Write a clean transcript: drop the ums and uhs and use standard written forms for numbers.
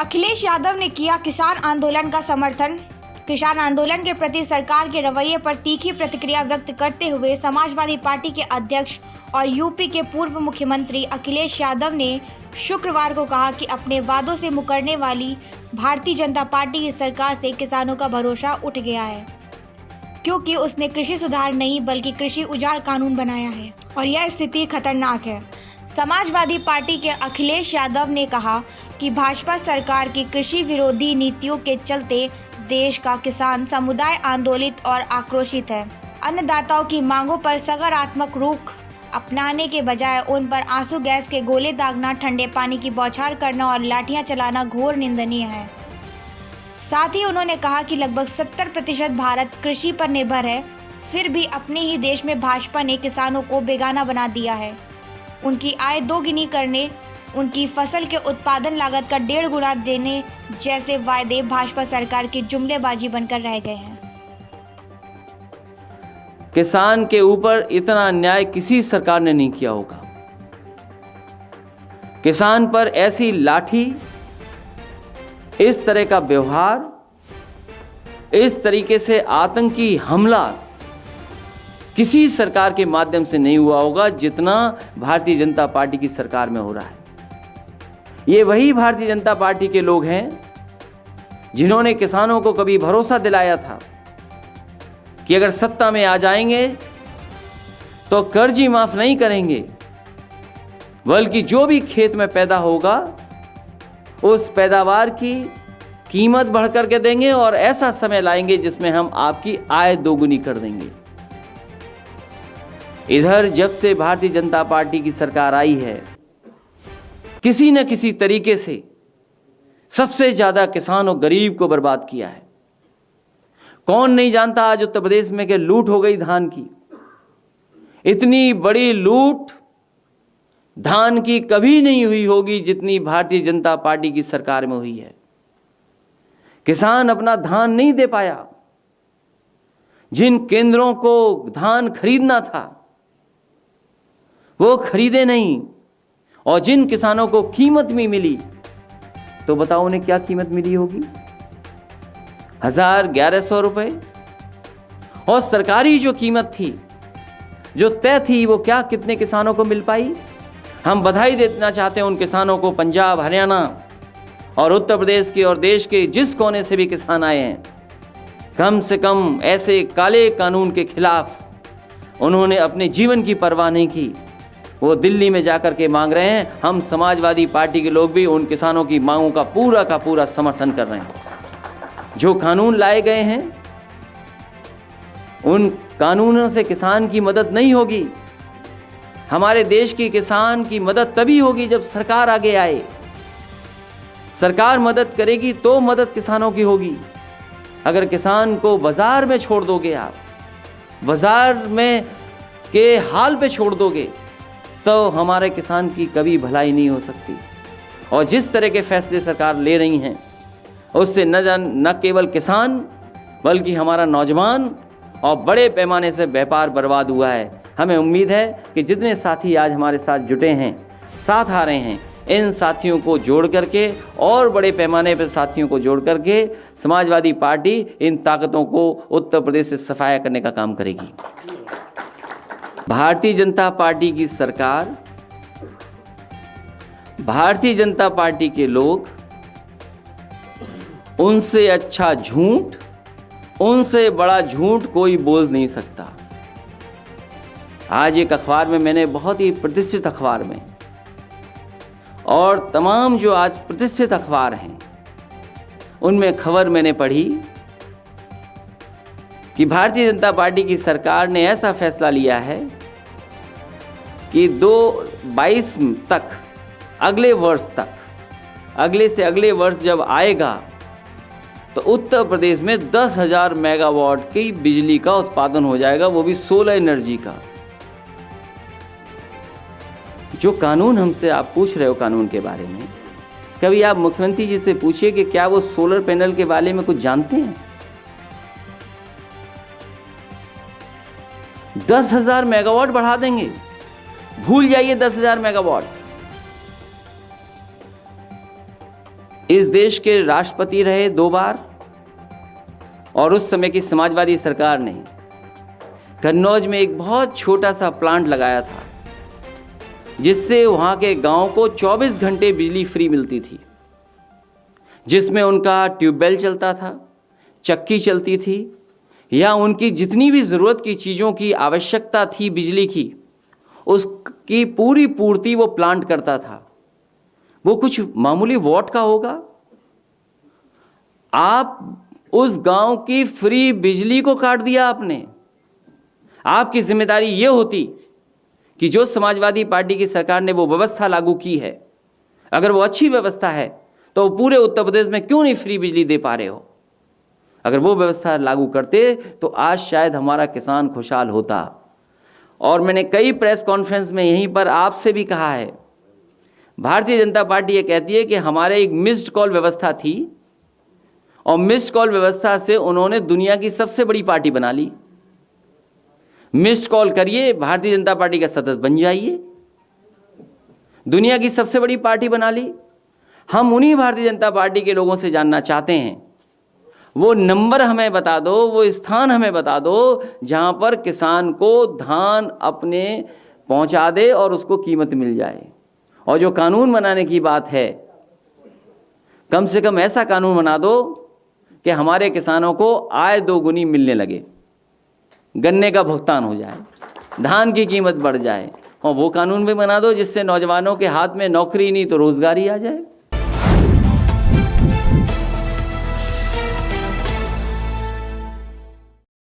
अखिलेश यादव ने किया किसान आंदोलन का समर्थन। किसान आंदोलन के प्रति सरकार के रवैये पर तीखी प्रतिक्रिया व्यक्त करते हुए समाजवादी पार्टी के अध्यक्ष और यूपी के पूर्व मुख्यमंत्री अखिलेश यादव ने शुक्रवार को कहा कि अपने वादों से मुकरने वाली भारतीय जनता पार्टी की सरकार से किसानों का भरोसा उठ गया है, क्योंकि उसने कृषि सुधार नहीं बल्कि कृषि उजाड़ कानून बनाया है और यह स्थिति खतरनाक है। समाजवादी पार्टी के अखिलेश यादव ने कहा कि भाजपा सरकार की कृषि विरोधी नीतियों के चलते देश का किसान समुदाय आंदोलित और आक्रोशित है। अन्नदाताओं की मांगों पर सकारात्मक रुख अपनाने के बजाय उन पर आंसू गैस के गोले दागना, ठंडे पानी की बौछार करना और लाठियां चलाना घोर निंदनीय है। साथ ही उन्होंने कहा कि लगभग 70% भारत कृषि पर निर्भर है, फिर भी अपने ही देश में भाजपा ने किसानों को बेगाना बना दिया है। उनकी आय दोगुनी करने, उनकी फसल के उत्पादन लागत का 1.5 गुना देने जैसे वायदे भाजपा सरकार की जुमलेबाजी बनकर रह गए हैं। किसान के ऊपर इतना अन्याय किसी सरकार ने नहीं किया होगा। किसान पर ऐसी लाठी, इस तरह का व्यवहार, इस तरीके से आतंकी हमला किसी सरकार के माध्यम से नहीं हुआ होगा जितना भारतीय जनता पार्टी की सरकार में हो रहा है। ये वही भारतीय जनता पार्टी के लोग हैं जिन्होंने किसानों को कभी भरोसा दिलाया था कि अगर सत्ता में आ जाएंगे तो कर्ज ही माफ नहीं करेंगे, बल्कि जो भी खेत में पैदा होगा उस पैदावार की कीमत बढ़ करके देंगे और ऐसा समय लाएंगे जिसमें हम आपकी आय दोगुनी कर देंगे। इधर जब से भारतीय जनता पार्टी की सरकार आई है, किसी न किसी तरीके से सबसे ज्यादा किसान और गरीब को बर्बाद किया है। कौन नहीं जानता आज उत्तर प्रदेश में कि लूट हो गई धान की। इतनी बड़ी लूट धान की कभी नहीं हुई होगी जितनी भारतीय जनता पार्टी की सरकार में हुई है। किसान अपना धान नहीं दे पाया। जिन केंद्रों को धान खरीदना था वो खरीदे नहीं, और जिन किसानों को कीमत भी मिली तो बताओ उन्हें क्या कीमत मिली होगी? 1100 रुपए। और सरकारी जो कीमत थी, जो तय थी, वो क्या कितने किसानों को मिल पाई? हम बधाई देना चाहते हैं उन किसानों को, पंजाब, हरियाणा और उत्तर प्रदेश के और देश के जिस कोने से भी किसान आए हैं। कम से कम ऐसे काले कानून के खिलाफ उन्होंने अपने जीवन की परवाह नहीं की। वो दिल्ली में जाकर के मांग रहे हैं। हम समाजवादी पार्टी के लोग भी उन किसानों की मांगों का पूरा समर्थन कर रहे हैं। जो कानून लाए गए हैं उन कानूनों से किसान की मदद नहीं होगी। हमारे देश के किसान की मदद तभी होगी जब सरकार आगे आए। सरकार मदद करेगी तो मदद किसानों की होगी। अगर किसान को बाजार में छोड़ दोगे, आप बाजार में के हाल पे छोड़ दोगे, तो हमारे किसान की कभी भलाई नहीं हो सकती। और जिस तरह के फैसले सरकार ले रही हैं उससे न केवल किसान बल्कि हमारा नौजवान और बड़े पैमाने से व्यापार बर्बाद हुआ है। हमें उम्मीद है कि जितने साथी आज हमारे साथ जुटे हैं, साथ आ रहे हैं, इन साथियों को जोड़ करके और बड़े पैमाने पर साथियों को जोड़ करके समाजवादी पार्टी इन ताकतों को उत्तर प्रदेश से सफाया करने का काम करेगी। भारतीय जनता पार्टी की सरकार, भारतीय जनता पार्टी के लोग, उनसे अच्छा झूठ, उनसे बड़ा झूठ कोई बोल नहीं सकता। आज एक अखबार में, मैंने बहुत ही प्रतिष्ठित अखबार में, और तमाम जो आज प्रतिष्ठित अखबार हैं उनमें खबर मैंने पढ़ी कि भारतीय जनता पार्टी की सरकार ने ऐसा फैसला लिया है कि 2022 तक, अगले वर्ष तक, अगले से अगले वर्ष जब आएगा तो उत्तर प्रदेश में 10,000 मेगावाट की बिजली का उत्पादन हो जाएगा, वो भी सोलर एनर्जी का। जो कानून हमसे आप पूछ रहे हो कानून के बारे में, कभी आप मुख्यमंत्री जी से पूछिए कि क्या वो सोलर पैनल के बारे में कुछ जानते हैं? 10,000 मेगावाट बढ़ा देंगे, भूल जाइए 10,000 मेगावाट। इस देश के राष्ट्रपति रहे 2 बार और उस समय की समाजवादी सरकार ने कन्नौज में एक बहुत छोटा सा प्लांट लगाया था जिससे वहाँ के गांव को 24 घंटे बिजली फ्री मिलती थी, जिसमें उनका ट्यूबवेल चलता था, चक्की चलती थी, या उनकी जितनी भी ज़रूरत की चीज़ों की आवश्यकता थी बिजली की, उसकी पूरी पूर्ति वो प्लांट करता था। वो कुछ मामूली वॉट का होगा। आप उस गांव की फ्री बिजली को काट दिया आपने। आपकी जिम्मेदारी ये होती कि जो समाजवादी पार्टी की सरकार ने वो व्यवस्था लागू की है, अगर वो अच्छी व्यवस्था है तो पूरे उत्तर प्रदेश में क्यों नहीं फ्री बिजली दे पा रहे हो। अगर वो व्यवस्था लागू करते तो आज शायद हमारा किसान खुशहाल होता। और मैंने कई प्रेस कॉन्फ्रेंस में यहीं पर आपसे भी कहा है, भारतीय जनता पार्टी ये कहती है कि हमारे एक मिस्ड कॉल व्यवस्था थी और मिस्ड कॉल व्यवस्था से उन्होंने दुनिया की सबसे बड़ी पार्टी बना ली। मिस्ड कॉल करिए, भारतीय जनता पार्टी का सदस्य बन जाइए, दुनिया की सबसे बड़ी पार्टी बना ली। हम उन्हीं भारतीय जनता पार्टी के लोगों से जानना चाहते हैं, वो नंबर हमें बता दो, वो स्थान हमें बता दो जहां पर किसान को धान अपने पहुंचा दे और उसको कीमत मिल जाए। और जो कानून बनाने की बात है, कम से कम ऐसा कानून बना दो कि हमारे किसानों को आय 2 गुनी मिलने लगे, गन्ने का भुगतान हो जाए, धान की कीमत बढ़ जाए। और वो कानून भी बना दो जिससे नौजवानों के हाथ में नौकरी नहीं तो रोजगारी आ जाए।